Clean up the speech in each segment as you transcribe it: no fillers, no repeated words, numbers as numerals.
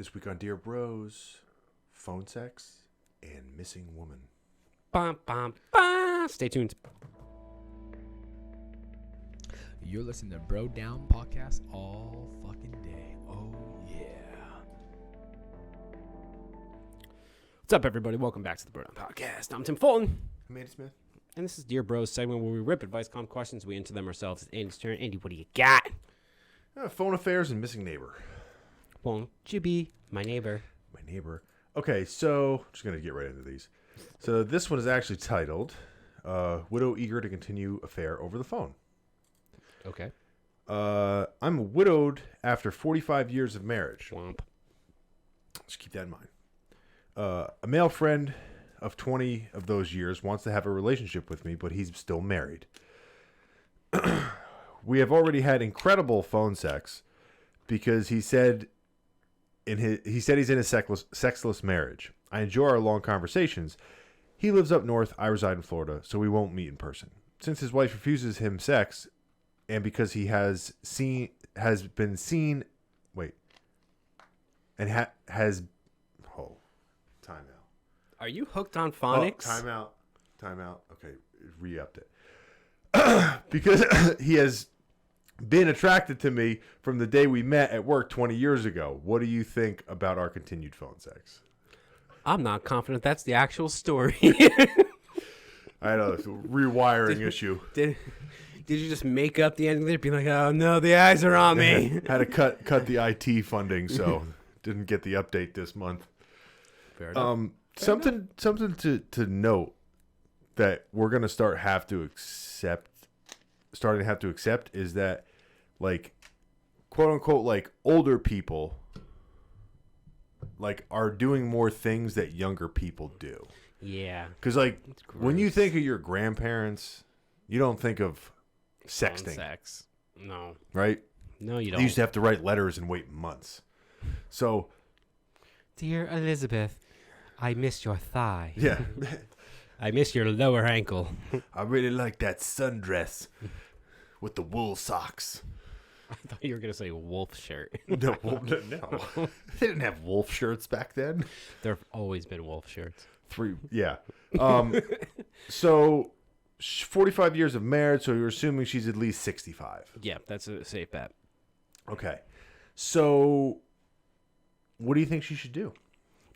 This week on Dear Bros, phone sex and missing woman. Bum, bum, bum. Stay tuned. You're listening to Bro Down Podcast all fucking day. Oh, yeah. What's up, everybody? Welcome back to the Bro Down Podcast. I'm Tim Fulton. I'm Andy Smith. And this is Dear Bros segment where we rip advice, calm questions, we answer them ourselves. It's Andy's turn. Andy, what do you got? Phone affairs and missing neighbor. Won't you be my neighbor? My neighbor. Okay, so just going to get right into these. So this one is actually titled, Widow Eager to Continue Affair Over the Phone. Okay. I'm widowed after 45 years of marriage. Womp. Just keep that in mind. A male friend of 20 of those years wants to have a relationship with me, but he's still married. We have already had incredible phone sex because he said he's in a sexless marriage. I enjoy our long conversations. He lives up north, I reside in Florida, so we won't meet in person. Since his wife refuses him sex, and because he has been seen, time out. Are you hooked on phonics? Time out. Okay, re-upped it. Because he has been attracted to me from the day we met at work 20 years ago. What do you think about our continued phone sex? I'm not confident that's the actual story. I know, it's a rewiring issue. Did you just make up the ending there? Be like, oh no, the eyes are on me. Had to cut the IT funding, so didn't get the update this month. Fair enough. Something to note that we're gonna starting to have to accept is that, like, quote unquote, like, older people, like, are doing more things that younger people do. Yeah. Because, like, gross. when you think of your grandparents, you don't think of sexting, Phone sex. No. right? No, you They don't. used to have to write letters and wait months. So, Dear Elizabeth, I miss your thigh. yeah. I miss your lower ankle. I really like that sundress with the wool socks. I thought you were going to say wolf shirt. No. They didn't have wolf shirts back then. There have always been wolf shirts. Yeah. So, 45 years of marriage, so you're assuming she's at least 65. Yeah, that's a safe bet. Okay. So, what do you think she should do?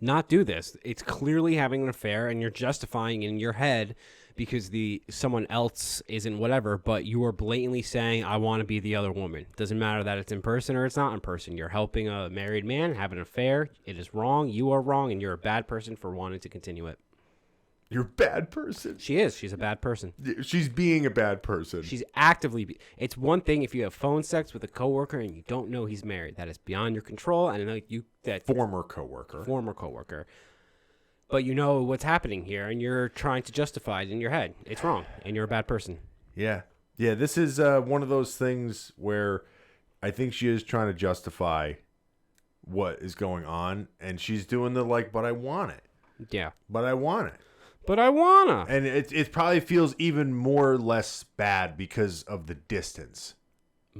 Not do this. It's clearly having an affair, and you're justifying in your head because someone else isn't whatever, but you are blatantly saying, I want to be the other woman. Doesn't matter that it's in person or it's not in person. You're helping a married man have an affair. It is wrong. You are wrong, and you're a bad person for wanting to continue it. You're a bad person. She is. She's a bad person. She's being a bad person. She's actively. It's one thing if you have phone sex with a coworker and you don't know he's married. That is beyond your control, and Former coworker. But you know what's happening here, and you're trying to justify it in your head. It's wrong, and you're a bad person. Yeah. This is one of those things where I think she is trying to justify what is going on, and she's doing but I want it. Yeah. But I want it. But I wanna. And it probably feels even more or less bad because of the distance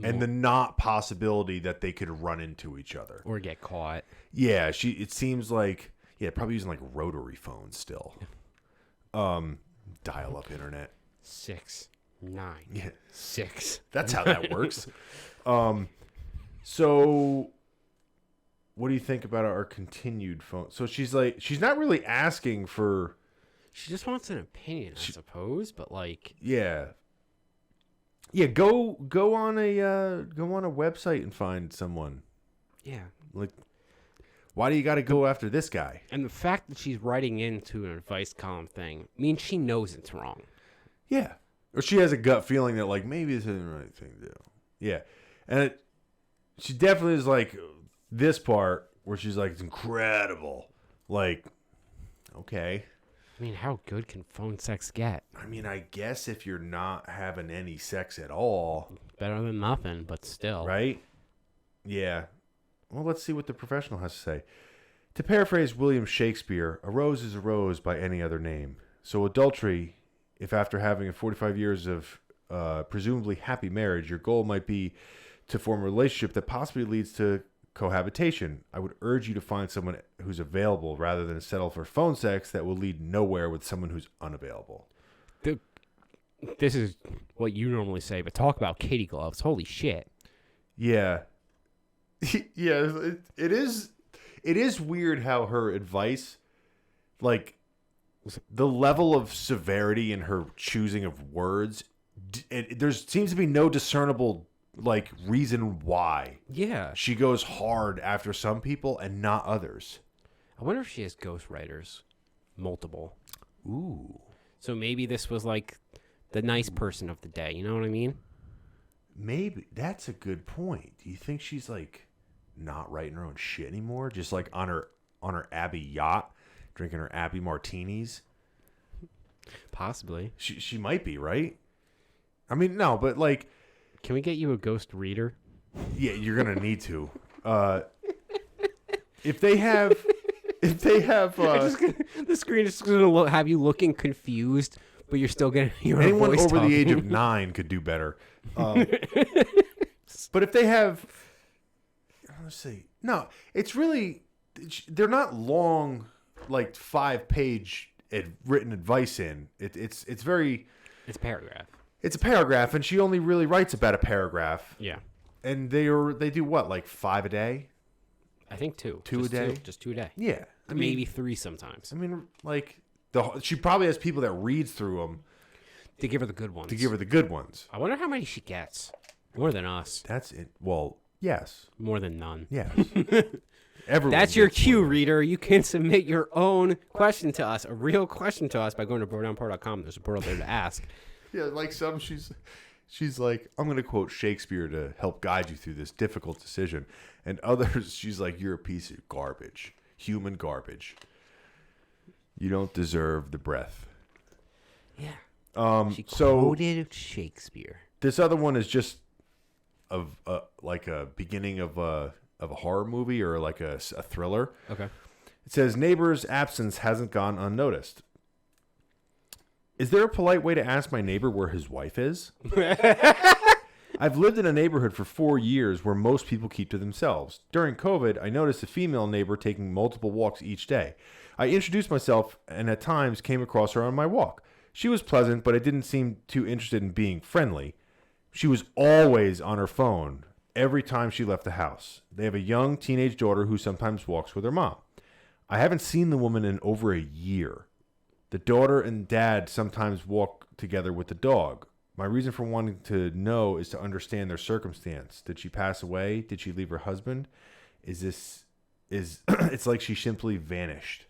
and the not possibility that they could run into each other. Or get caught. Yeah, it seems like, probably using like rotary phones still. Dial-up internet. 6, 9, Yeah. 6. That's how that works. So what do you think about our continued phone? So she's not really asking for. She just wants an opinion, I suppose, but like. Yeah. Yeah, go on a website and find someone. Yeah. Like, why do you got to go after this guy? And the fact that she's writing into an advice column thing means she knows it's wrong. Yeah. Or she has a gut feeling that, like, maybe this isn't the right thing to do. Yeah. And she definitely is like this part where she's like, it's incredible. Like, okay. I mean, how good can phone sex get? I mean, I guess if you're not having any sex at all. Better than nothing, but still. Right? Yeah. Well, let's see what the professional has to say. To paraphrase William Shakespeare, a rose is a rose by any other name. So adultery, if after having 45 years of presumably happy marriage, your goal might be to form a relationship that possibly leads to cohabitation. I would urge you to find someone who's available rather than settle for phone sex that will lead nowhere with someone who's unavailable. This is what you normally say, but talk about kitty gloves. Holy shit. Yeah. Yeah, it is weird how her advice, like, the level of severity in her choosing of words, there seems to be no discernible, like, reason why Yeah. she goes hard after some people and not others. I wonder if she has ghostwriters. Multiple. Ooh. So maybe this was like the nice person of the day. You know what I mean? Maybe. That's a good point. Do you think she's, like, not writing her own shit anymore? Just, like, on her Abbey yacht, drinking her Abbey martinis? Possibly. She might be, right? I mean, no, but, like... Can we get you a ghost reader? Yeah, you're gonna need to. If they have, The screen is going to have you looking confused, but you're still going to hear a anyone voice over talking. the age of 9 could do better. But if they have, let's see, no, it's really, they're not long, like 5-page written advice in. It's very, It's a paragraph. it's a paragraph, and she only really writes about a paragraph. Yeah. And they do what, like 5 a day? I think 2. Two Just a day? Just 2 a day. Yeah, I mean, Maybe 3 sometimes. I mean, like she probably has people that reads through them To give her the good ones. to give her the good ones. I wonder how many she gets. More than us. That's it. Well, yes, More than none. yes. Everyone. That's your gets cue, one. reader. You can submit your own question to us, a real question to us, by going to brodownpro.com. There's a portal there to ask. Yeah, like some she's like, I'm gonna quote Shakespeare to help guide you through this difficult decision, and others she's like, you're a piece of garbage, human garbage. You don't deserve the breath. Yeah. She So quoted Shakespeare. this other one is just of like a beginning of a horror movie or like a thriller. Okay. It says, neighbor's absence hasn't gone unnoticed. Is there a polite way to ask my neighbor where his wife is? I've lived in a neighborhood for 4 years where most people keep to themselves. During COVID, I noticed a female neighbor taking multiple walks each day. I introduced myself and at times came across her on my walk. She was pleasant, but I didn't seem too interested in being friendly. She was always on her phone every time she left the house. They have a young teenage daughter who sometimes walks with her mom. I haven't seen the woman in over a year. The daughter and dad sometimes walk together with the dog. My reason for wanting to know is to understand their circumstance. Did she pass away? Did she leave her husband? It's like she simply vanished.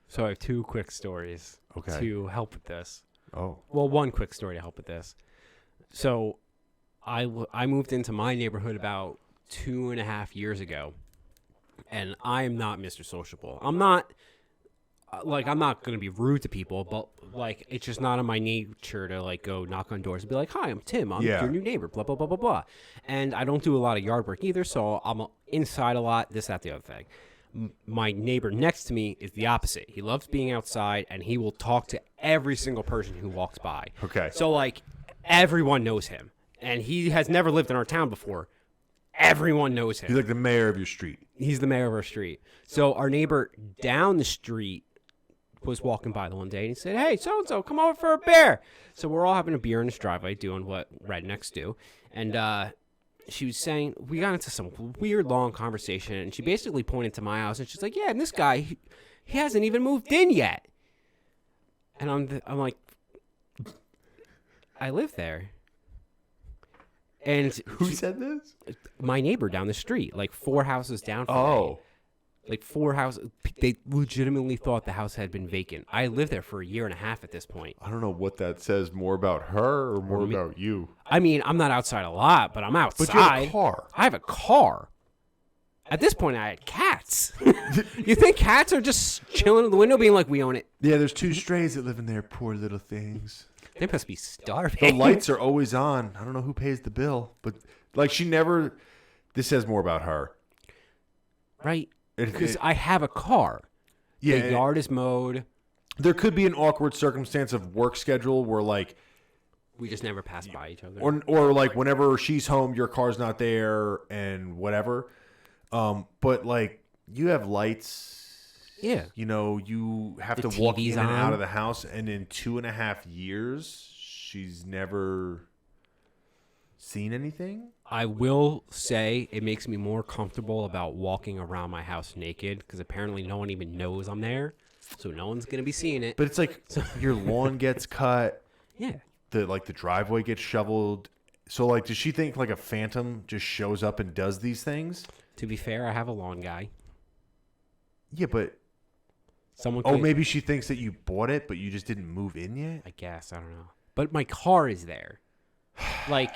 So I have 2 quick stories Okay. to help with this. Oh. Well, one quick story to help with this. So I moved into my neighborhood about 2.5 years ago, and I am not Mr. Sociable. I'm not going to be rude to people, but like it's just not in my nature to like go knock on doors and be like, "Hi, I'm Tim. I'm Yeah. your new neighbor." Blah blah blah blah blah. And I don't do a lot of yard work either, so I'm inside a lot. This, that, the other thing. My neighbor next to me is the opposite. He loves being outside, and he will talk to every single person who walks by. Okay. So like everyone knows him, and he has never lived in our town before. Everyone knows him. He's like the mayor of your street. He's the mayor of our street. So our neighbor down the street was walking by the one day and he said, "Hey, so-and-so, come over for a beer." So we're all having a beer in his driveway doing what rednecks do. And she was saying, we got into some weird long conversation, and she basically pointed to my house and she's like, "Yeah, and this guy, he hasn't even moved in yet." And I'm like, I live there. And Who said this? my neighbor down the street, like 4 houses down from me. Oh. Like 4 houses. They legitimately thought the house had been vacant. I lived there for 1.5 years at this point. I don't know what that says more about her or more me. about you. I mean, I'm not outside a lot, but I'm outside. But you have a car. I have a car. At this point, I had cats. You think cats are just chilling in the window being like, "We own it"? Yeah, there's 2 strays that live in there, poor little things. They must be The starving. lights are always on. I don't know who pays the bill, but like she never. This says more about her. Right? It- Because it- I have a car. Yeah, The yard is mowed. there could be an awkward circumstance of work schedule where like, We just never pass by each other. or like whenever she's home, your car's not there and whatever. But like you have lights. Yeah. You know, you have The to walk TV's in and out on. of the house, and in 2.5 years, she's never seen anything. I will say it makes me more comfortable about walking around my house naked because apparently no one even knows I'm there, so no one's gonna be seeing it. But it's like your lawn gets cut, Yeah. the driveway gets shoveled. So like, does she think like a phantom just shows up and does these things? To be fair, I have a lawn guy. Yeah, but Someone. oh, could- maybe she thinks that you bought it, but you just didn't move in yet. I guess I don't know. But my car is there. Like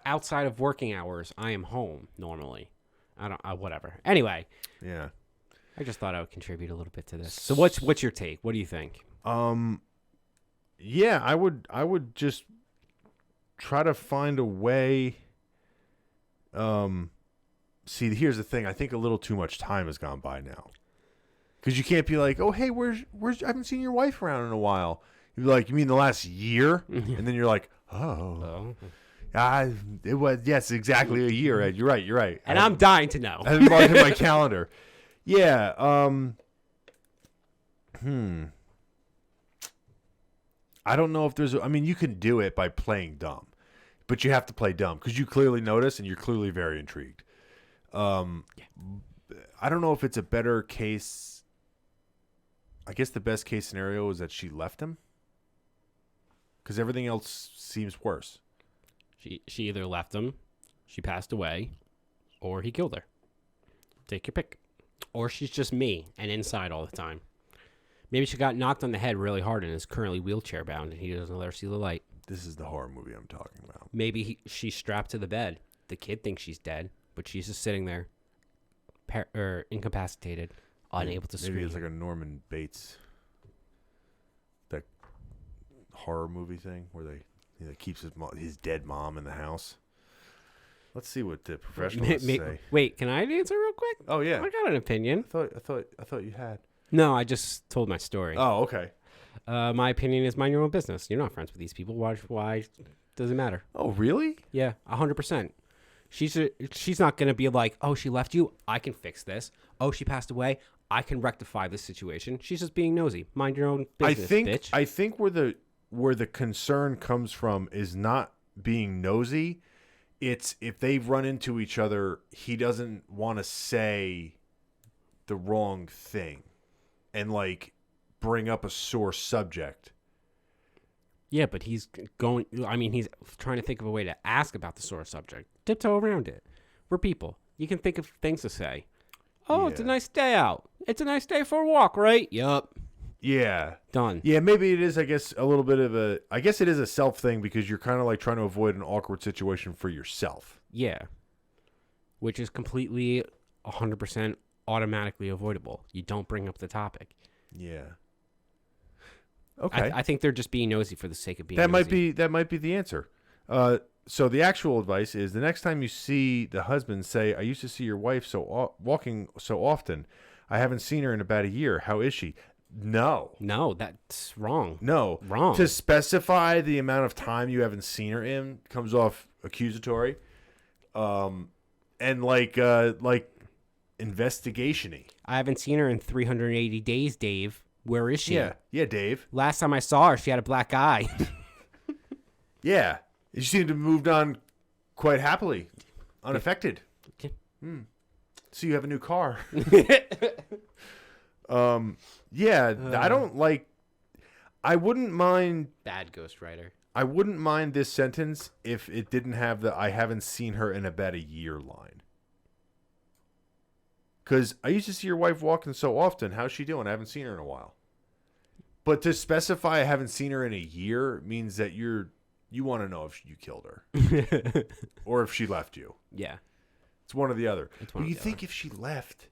outside of working hours, I am home normally. I don't. Whatever. Anyway, Yeah. I just thought I would contribute a little bit to this. So what's your take? What do you think? Yeah, I would just try to find a way. See, here's the thing. I think a little too much time has gone by now. Because you can't be like, oh, hey, where's I haven't seen your wife around in a while. You're like, you mean the last year? And then you're like, oh, it was, yes, exactly a year, Ed. You're right. And I'm dying to know. I haven't marked in my calendar. Yeah. I don't know if there's. I mean, you can do it by playing dumb, but you have to play dumb because you clearly notice and you're clearly very intrigued. I don't know if it's a better case. I guess the best case scenario is that she left him because everything else seems worse. She either left him, she passed away, or he killed her. Take your pick. Or she's just me and inside all the time. Maybe she got knocked on the head really hard and is currently wheelchair bound and he doesn't let her see the light. This is the horror movie I'm talking about. Maybe she's strapped to the bed. The kid thinks she's dead, but she's just sitting there, incapacitated, unable to Maybe scream. it's like a Norman Bates, that horror movie thing where they keeps his dead mom in the house. Let's see what the professionals say. Wait, can I answer real quick? Oh yeah, I got an opinion. I thought you had. No, I just told my story. Oh okay. My opinion is mind your own business. You're not friends with these people. Why does it matter? Oh really? Yeah, 100%. She's not gonna be like, oh, she left you. I can fix this. Oh, she passed away. I can rectify this situation. She's just being nosy. Mind your own business, bitch. I think where the concern comes from is not being nosy. It's if they've run into each other, he doesn't want to say the wrong thing and like bring up a sore subject. Yeah, but he's going. I mean, he's trying to think of a way to ask about the sore subject. Tiptoe around it. We're people. You can think of things to say. Oh, it's a Yeah. nice day out. It's a nice day for a walk, right? Yup. Yeah. Done. Yeah, maybe it is, I guess, a little bit of a... I guess it is a self thing because you're kind of like trying to avoid an awkward situation for yourself. Yeah. Which is completely 100% automatically avoidable. You don't bring up the topic. Yeah. Okay. I think they're just being nosy for the sake of being that nosy. might be the answer. So the actual advice is the next time you see the husband say, I used to see your wife walking so often. I haven't seen her in about a year. How is she? No. No, that's wrong. No. Wrong. To specify the amount of time you haven't seen her in comes off accusatory. And like investigation-y. I haven't seen her in 380 days, Dave. Where is she? Yeah. Yeah, Dave. Last time I saw her, she had a black eye. Yeah. You seem to have moved on quite happily. Unaffected. Okay. So you have a new car. Yeah, I don't like... I wouldn't mind... Bad ghostwriter. I wouldn't mind this sentence if it didn't have the I haven't seen her in about a year line. Because I used to see your wife walking so often. How's she doing? I haven't seen her in a while. But to specify I haven't seen her in a year means that you want to know if you killed her. Or if she left you. Yeah. It's one or the other. It's one But or you the think if she left,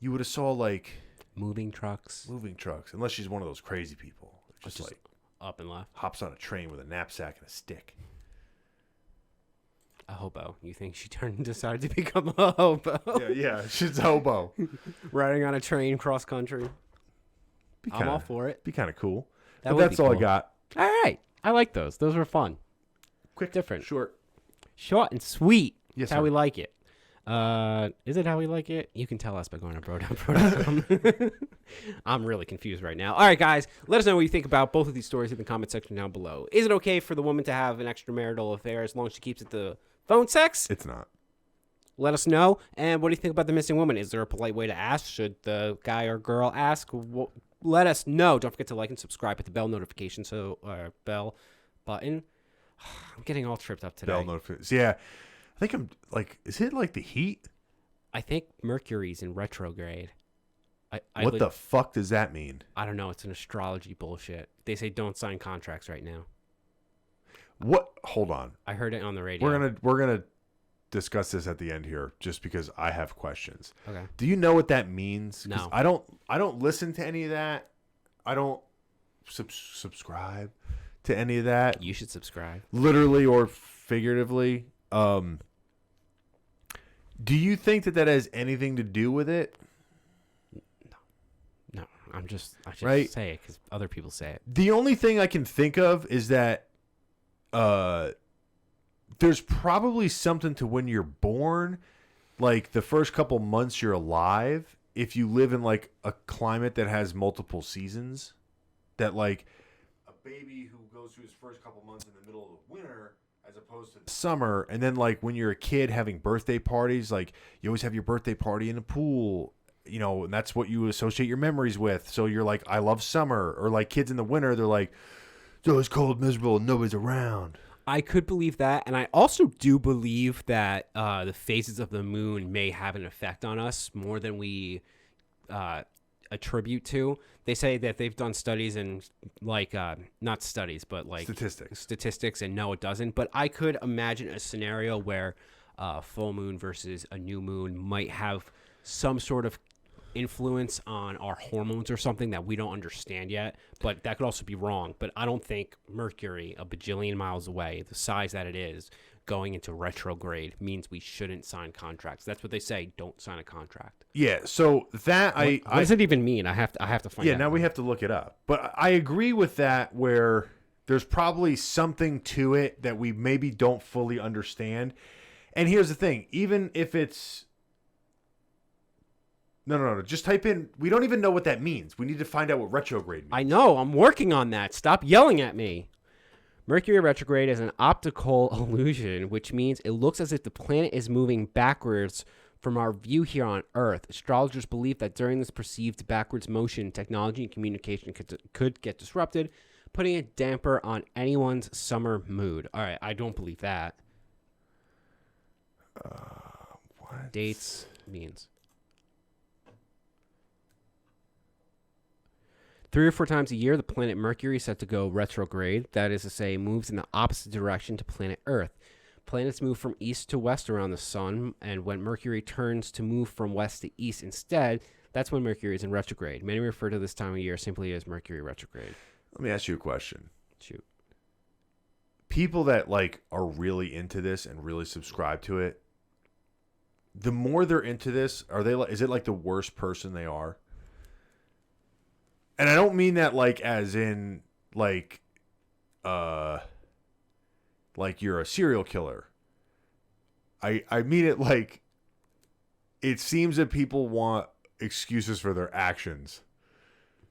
you would have saw like Moving trucks. moving trucks. Unless she's one of those crazy people. Just Just like up and left. hops on a train with a knapsack and a stick. A hobo. You think she decided to become a hobo? Yeah, she's a hobo. Riding on a train cross country. I'm all for it. Be kind of cool. That But would that's be all I cool. got. All right. I like those. Those were fun. Quick, Different. short. Short and sweet. Yes, That's how sir. we like it. Is it how we like it? You can tell us by going to brodownpro.com. I'm really confused right now. All right, guys, let us know what you think about both of these stories in the comment section down below. Is it okay for the woman to have an extramarital affair as long as she keeps it to phone sex? It's not. Let us know. And what do you think about the missing woman? Is there a polite way to ask? Should the guy or girl ask? Let us know. Don't forget to like and subscribe with the bell notification. Bell button. I'm getting all tripped up today. Bell notifications. Yeah. I think I'm like, is it like the heat? I think Mercury's in retrograde. What the fuck does that mean? I don't know. It's an astrology bullshit. They say don't sign contracts right now. What? Hold on. I heard it on the radio. We're gonna discuss this at the end here, just because I have questions. Okay. Do you know what that means? 'Cause No. I don't listen to any of that. I don't subscribe to any of that, You should subscribe. literally or figuratively. Do you think that has anything to do with it? No, I just Right. say it because other people say it. The only thing I can think of is that there's probably something to when you're born, like the first couple months you're alive, if you live in like a climate that has multiple seasons, that like a baby who goes through his first couple months in the middle of the winter as opposed to summer, and then like when you're a kid having birthday parties, like you always have your birthday party in the pool, you know, and that's what you associate your memories with. So you're like, I love summer. Or like kids in the winter, they're like, it's always cold, miserable, and nobody's around. I could believe that, and I also do believe that the phases of the moon may have an effect on us more than we attribute to. They say that they've done studies and like not studies, but like statistics, and no, it doesn't. But I could imagine a scenario where full moon versus a new moon might have some sort of influence on our hormones or something that we don't understand yet, but that could also be wrong. But I don't think Mercury, a bajillion miles away, the size that it is, going into retrograde means we shouldn't sign contracts. That's what they say. Don't sign a contract. Yeah, so that What does it even mean? I have to find out. Yeah, now we have to look it up. But I agree with that, where there's probably something to it that we maybe don't fully understand. And here's the thing, even if it's No. Just type in, we don't even know what that means. We need to find out what retrograde means. I know. I'm working on that. Stop yelling at me. Mercury retrograde is an optical illusion, which means it looks as if the planet is moving backwards from our view here on Earth. Astrologers believe that during this perceived backwards motion, technology and communication could get disrupted, putting a damper on anyone's summer mood. All right, I don't believe that. What? Dates means 3 or 4 times a year, the planet Mercury is set to go retrograde. That is to say, moves in the opposite direction to planet Earth. Planets move from east to west around the sun, and when Mercury turns to move from west to east instead, that's when Mercury is in retrograde. Many refer to this time of year simply as Mercury retrograde. Let me ask you a question. Shoot. People that like are really into this and really subscribe to it, the more they're into this, are they like, is it like the worst person they are? And I don't mean that like as in like you're a serial killer. I mean it like it seems that people want excuses for their actions.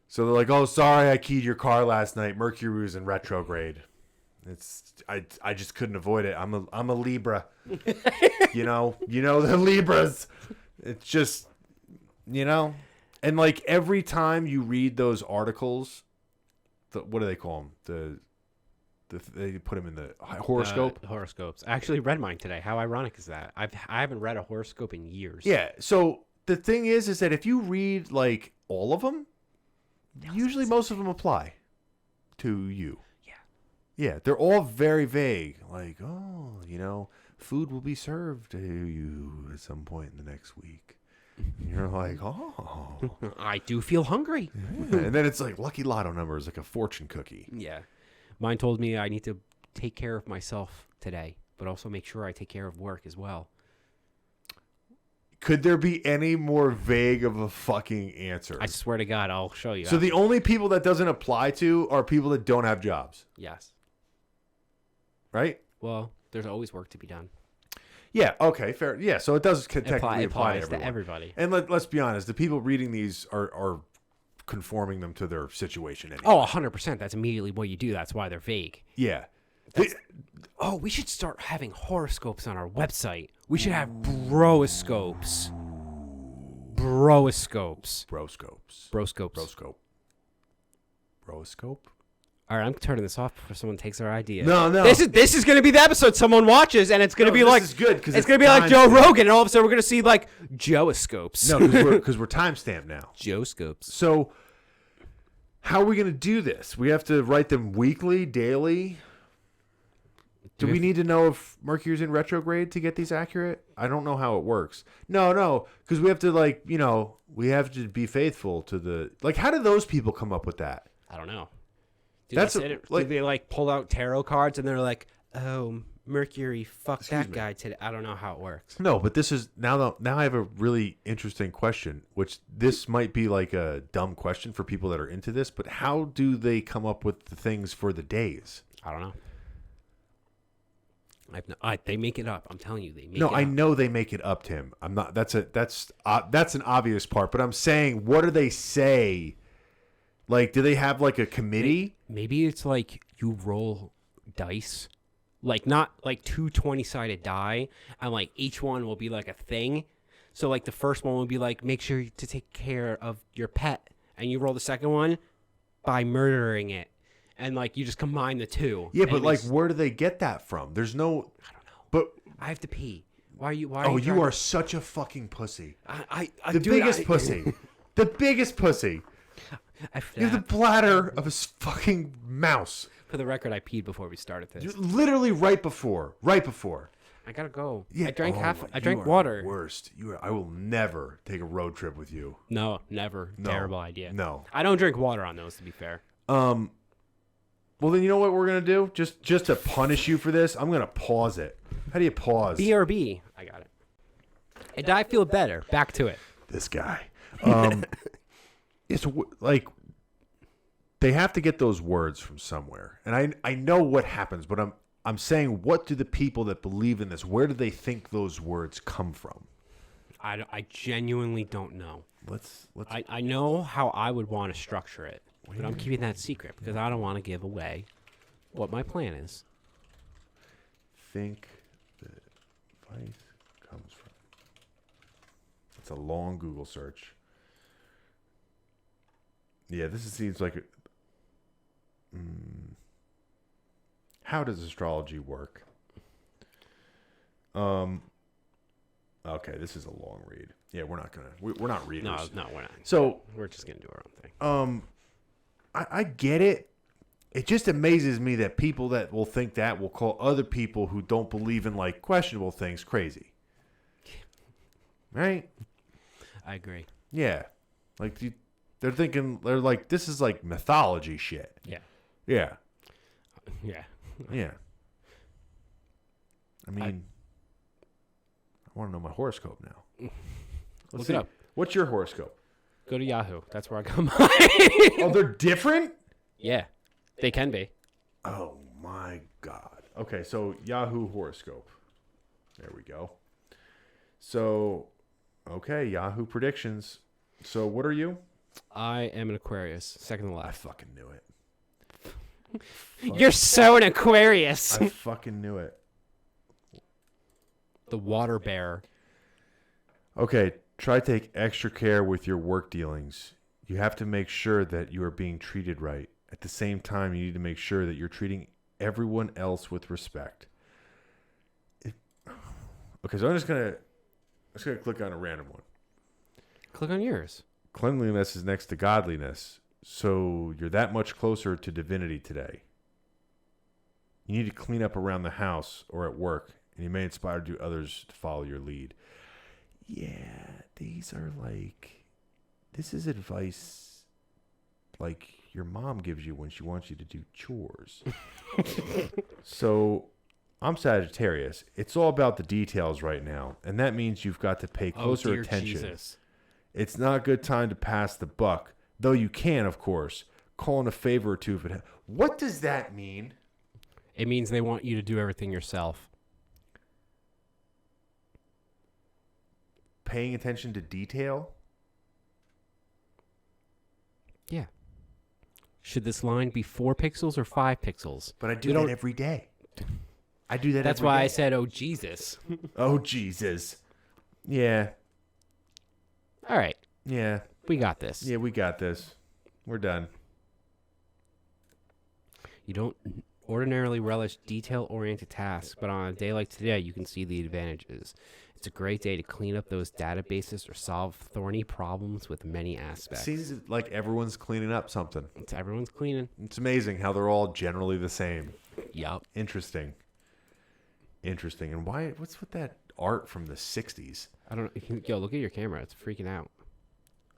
So they're like, "Oh, sorry, I keyed your car last night. Mercury was in retrograde." I just couldn't avoid it. I'm a Libra. you know the Libras. It's just and like every time you read those articles, what do they call them? They put them in the horoscope. Horoscopes. I actually read mine today. How ironic is that? I haven't read a horoscope in years. Yeah. So the thing is that if you read like all of them, usually most of them apply to you. Yeah. Yeah. They're all very vague. Like, oh, food will be served to you at some point in the next week. And you're like, oh. I do feel hungry. Yeah. And then it's like lucky lotto numbers, like a fortune cookie. Yeah. Mine told me I need to take care of myself today, but also make sure I take care of work as well. Could there be any more vague of a fucking answer? I swear to God, I'll show you. So the only people that doesn't apply to are people that don't have jobs. Yes. Right? Well, there's always work to be done. Yeah. Okay. Fair. Yeah. So it does technically apply to applies to everyone. everybody. And let's be honest, the people reading these are conforming them to their situation anyway. Oh, 100%. That's immediately what you do. That's why they're vague. Yeah. Oh, we should start having horoscopes on our website. We should have brooscopes. Brooscopes. Broscopes. Broscopes. Broscope. Broscope? All right, I'm turning this off before someone takes our idea. No. This is going to be the episode someone watches, and it's going to be this like is good 'cause it's it's going to be like Joe timestamped. Rogan, and all of a sudden we're going to see like Joescopes. No, because we're timestamped now. Joescopes. So how are we going to do this? We have to write them weekly, daily? Do we need to know if Mercury's in retrograde to get these accurate? I don't know how it works. No, because we have to we have to be faithful to the how did those people come up with that? I don't know. That's Did they pull out tarot cards and they're like, "Oh, Mercury, fuck that guy today." I don't know how it works. No, but this is now I have a really interesting question, which this might be like a dumb question for people that are into this, but how do they come up with the things for the days? I don't know. They make it up. I'm telling you, they make No, it I up. know they make it up, Tim. I'm not. That's an obvious part. But I'm saying, what do they say? Like, do they have like a committee? Maybe it's like you roll dice, like not like two 20-sided die, and like each one will be like a thing. So like the first one will be like, make sure to take care of your pet, and you roll the second one by murdering it. And like you just combine the two. Yeah, and but it like, makes- where do they get that from? There's no. I don't know. But I have to pee. Why are you? oh, you trying- are such a fucking pussy. I The dude, biggest pussy. The biggest pussy. You have the bladder of a fucking mouse. For the record, I peed before we started this. Literally right before. I gotta go. Yeah. I drank Oh, I you drank are the water. worst. I will never take a road trip with you. No, never. No. Terrible idea. No. I don't drink water on those, to be fair. Well, then you know what we're gonna do? Just to punish you for this, I'm gonna pause it. How do you pause? BRB. I got it. And I feel better. Back to it. This guy. It's like they have to get those words from somewhere, and I know what happens, but I'm saying, what do the people that believe in this? Where do they think those words come from? I genuinely don't know. Let's. I know how I would want to structure it, but I'm keeping that secret because I don't want to give away what my plan is. Think the advice comes from. It's a long Google search. Yeah, seems like. How does astrology work? Okay, this is a long read. Yeah, we're not readers. No, we're not. So We're just gonna do our own thing. I get it. It just amazes me that people that will think that will call other people who don't believe in like questionable things crazy. Right? I agree. Yeah. Like they're thinking they're like this is like mythology shit. Yeah. Yeah. Yeah. Yeah. I mean, I want to know my horoscope now. Look it up. What's your horoscope? Go to Yahoo. That's where I got mine. Oh, they're different? Yeah, they can be. Oh my God. Okay, so Yahoo horoscope. There we go. So, okay, Yahoo predictions. So, what are you? I am an Aquarius, second to I last. fucking knew it. You're so an Aquarius. I fucking knew it. The water bear. Okay, try to take extra care with your work dealings. You have to make sure that you are being treated right. At the same time, you need to make sure that you're treating everyone else with respect. Okay, so I'm just gonna click on a random one. Click on yours. Cleanliness is next to godliness, so you're that much closer to divinity today. You need to clean up around the house or at work, and you may inspire others to follow your lead. Yeah, this is advice like your mom gives you when she wants you to do chores. So, I'm Sagittarius. It's all about the details right now, and that means you've got to pay closer oh, dear attention. Jesus. It's not a good time to pass the buck, though you can, of course, call in a favor or two if it. What does that mean? It means they want you to do everything yourself. paying attention to detail. Yeah. Should this line be 4 pixels or 5 pixels? But I do We that don't- every day. I do that That's every why day. I said, oh, Jesus. Oh, Jesus. Yeah. All right. Yeah. We got this. Yeah, we got this. We're done. You don't ordinarily relish detail-oriented tasks, but on a day like today, you can see the advantages. It's a great day to clean up those databases or solve thorny problems with many aspects. Seems like everyone's cleaning up something. It's everyone's cleaning. It's amazing how they're all generally the same. Yup. Interesting. And why? What's with that art from the 60s? I don't know. Yo, look at your camera. It's freaking out.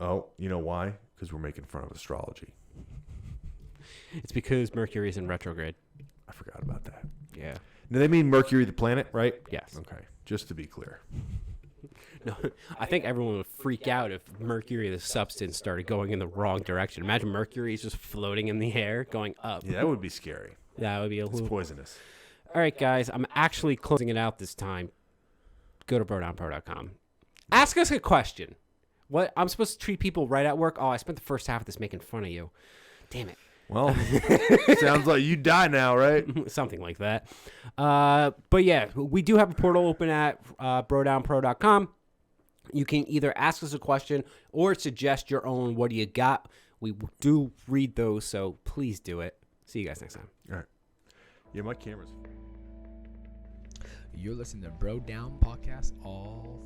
Oh, you know why? Because we're making fun of astrology. It's because Mercury is in retrograde. I forgot about that. Yeah. Now, they mean Mercury the planet, right? Yes. Okay. Just to be clear. No, I think everyone would freak out if Mercury, the substance, started going in the wrong direction. Imagine Mercury is just floating in the air, going up. Yeah, that would be scary. That would be a It's little. poisonous. All right, guys. I'm actually closing it out this time. Go to brodownpro.com. Ask us a question. What I'm supposed to treat people right at work? Oh, I spent the first half of this making fun of you. Damn it. Well, sounds like you die now, right? Something like that. But yeah, we do have a portal open at brodownpro.com. You can either ask us a question or suggest your own. What do you got? We do read those, so please do it. See you guys next time. All right. Yeah, my camera's... You're listening to Bro Down Podcast all